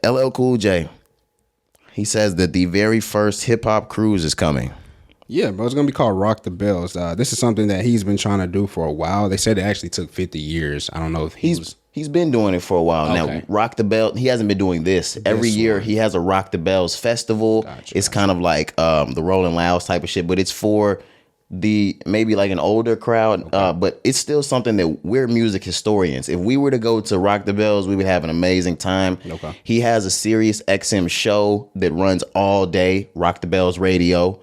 LL Cool J, he says that the very first hip hop cruise is coming. Yeah, bro, it's gonna be called Rock the Bells. This is something that he's been trying to do for a while. They said it actually took 50 years. I don't know if He's been doing it for a while Okay. now. Rock the Bell. He hasn't been doing this. Every year one. he has a Rock the Bells festival. It's kind of like the Rolling Louds type of shit, but it's for the maybe like an older crowd. But it's still something that we're music historians. If we were to go to Rock the Bells, we would have an amazing time. Okay. He has a Sirius XM show that runs all day. Rock the Bells Radio.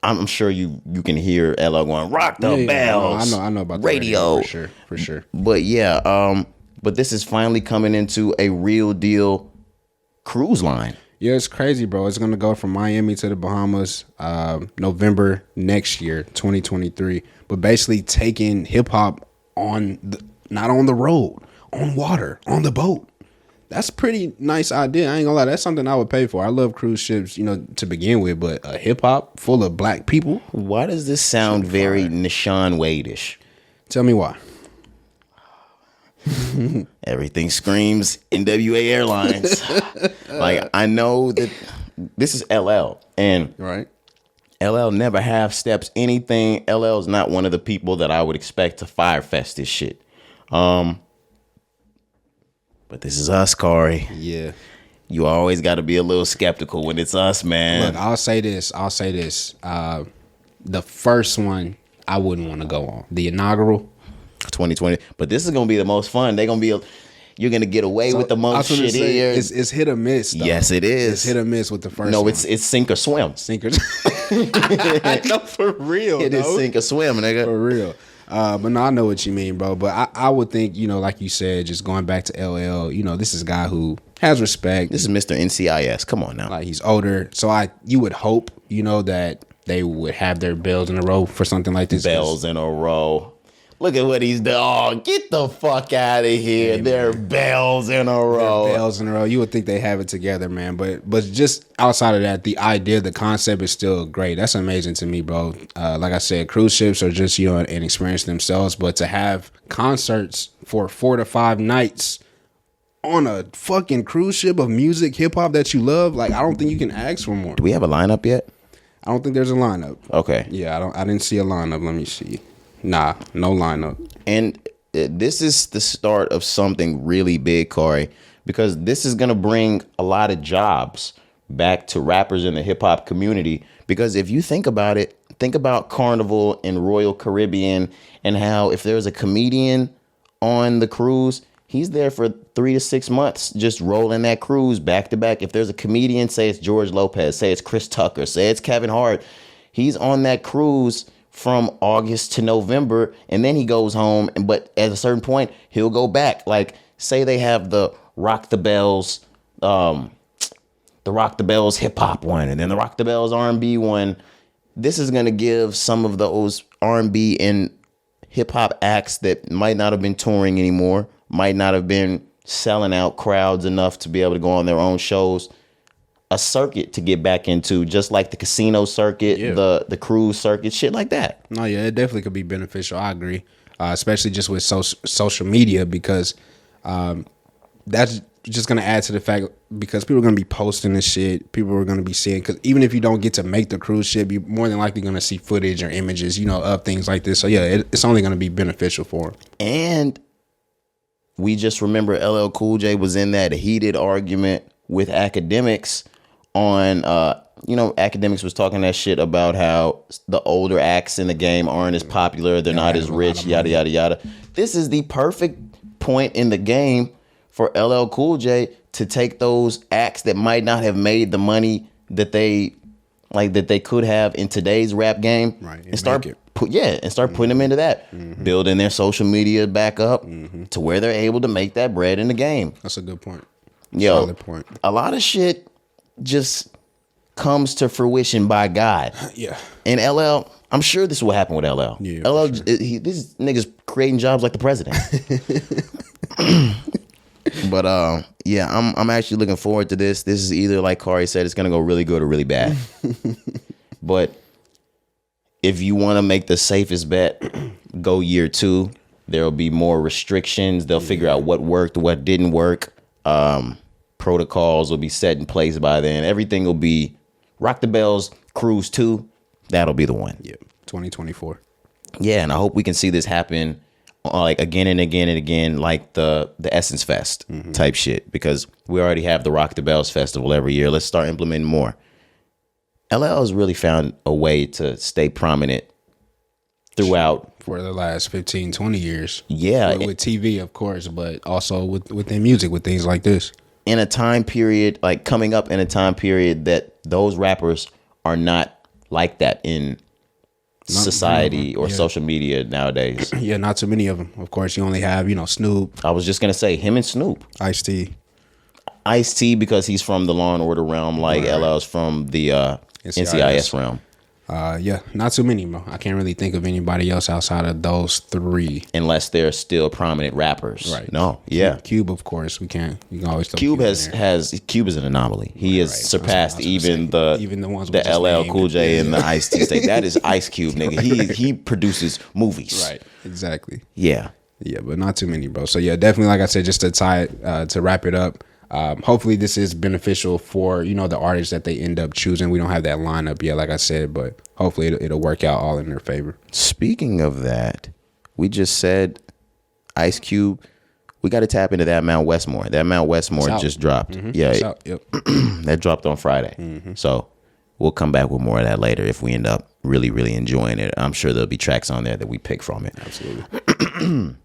I'm sure you can hear LL going Rock the Bells. I know about the radio for sure. But yeah, but this is finally coming into a real deal cruise line. Yeah, it's crazy, bro. It's gonna go from Miami to the Bahamas, November next year, 2023. But basically taking hip hop not on the road, on water, on the boat. That's a pretty nice idea. I ain't gonna lie. That's something I would pay for. I love cruise ships, to begin with, but a hip hop full of black people. Why does this sound very Nishan Wade-ish? Tell me why. Everything screams NWA Airlines. Like, I know that this is LL, and Right. LL never half steps anything. LL's not one of the people that I would expect to firefest this shit. But this is us, Corey. Yeah. You always got to be a little skeptical when it's us, man. Look, I'll say this. The first one I wouldn't want to go on. The inaugural. 2020. But this is going to be the most fun. You're going to get away with the most shit here. It's hit or miss, though. Yes, it is. It's hit or miss with the first one. No, it's sink or swim. Sinkers. No, for real. It is sink or swim, nigga. For real. But no, I know what you mean, bro. But I would think, like you said, just going back to LL, this is a guy who has respect. This is Mr. NCIS. Come on now. Like, he's older. So you would hope, that they would have their bells in a row for something like this. Bells in a row. Look at what he's done. Oh, get the fuck out of here. They're bells in a row. Bells in a row. You would think they have it together, man. But just outside of that, the idea, the concept is still great. That's amazing to me, bro. Like I said, cruise ships are just, an experience themselves. But to have concerts for 4 to 5 nights on a fucking cruise ship of music, hip hop that you love, like, I don't think you can ask for more. Do we have a lineup yet? I don't think there's a lineup. Okay. Yeah, I didn't see a lineup. Let me see. Nah, no lineup. And this is the start of something really big, Corey, because this is going to bring a lot of jobs back to rappers in the hip hop community. Because if you think about it, think about Carnival and Royal Caribbean and how if there's a comedian on the cruise, he's there for 3 to 6 months just rolling that cruise back to back. If there's a comedian, say it's George Lopez, say it's Chris Tucker, say it's Kevin Hart, he's on that cruise from August to November, and then he goes home. But at a certain point, he'll go back. Like, say they have the Rock the Bells, hip hop one, and then the Rock the Bells R&B one. This is gonna give some of those R&B and hip hop acts that might not have been touring anymore, might not have been selling out crowds enough to be able to go on their own shows, a circuit to get back into, just like the casino circuit, the cruise circuit, shit like that. No, yeah, it definitely could be beneficial. I agree, especially just with social media, because that's just going to add to the fact, because people are going to be posting this shit. People are going to be seeing, because even if you don't get to make the cruise ship, you're more than likely going to see footage or images, of things like this. So yeah, it's only going to be beneficial for them. And we just remember LL Cool J was in that heated argument with Academics on, Academics was talking that shit about how the older acts in the game aren't as popular. They're not as rich, yada, yada, yada. This is the perfect point in the game for LL Cool J to take those acts that might not have made the money that they could have in today's rap game, right, and start putting them into that, building their social media back up to where they're able to make that bread in the game. That's a good point. Solid point. A lot of shit just comes to fruition by God. Yeah. And LL, I'm sure this will happen with LL. Yeah, LL, sure. This nigga's creating jobs like the president. But I'm actually looking forward to this. This is either, like Corey said, it's gonna go really good or really bad. But if you want to make the safest bet, go year 2. There'll be more restrictions. They'll figure out what worked, what didn't work. protocols will be set in place by then. Everything will be Rock the Bells Cruise 2. That'll be the one. Yeah, 2024. Yeah, and I hope we can see this happen like again and again and again, like the Essence Fest type shit, because we already have the Rock the Bells Festival every year. Let's start implementing more. LL has really found a way to stay prominent throughout. For the last 15, 20 years. Yeah. With TV, of course, but also within music, with things like this. In a time period, like coming up in a time period that those rappers are not like that in society or social media nowadays. Yeah, not too many of them. Of course, you only have, Snoop, I was just going to say him and Snoop. Ice-T. Ice-T because he's from the Law and Order realm, like LL's from the NCIS realm. Yeah, not too many, bro. I can't really think of anybody else outside of those three. Unless they're still prominent rappers. Right. No, yeah. Cube, of course, you can always throw Cube in has there. Cube is an anomaly. He has surpassed even the ones the we just LL named. Cool J Yeah, and the Ice-T state. That is Ice Cube, nigga. He produces movies. Right, exactly. Yeah. Yeah, but not too many, bro. So yeah, definitely, like I said, just to tie it, to wrap it up. Hopefully this is beneficial for the artists that they end up choosing. We don't have that lineup yet, like I said, but hopefully it'll work out all in their favor. Speaking of that, we just said Ice Cube. We got to tap into that Mount Westmore. That Mount Westmore just dropped. Yeah, It's out. Yep. that dropped on Friday. So we'll come back with more of that later if we end up really, really enjoying it. I'm sure there'll be tracks on there that we pick from it. Absolutely.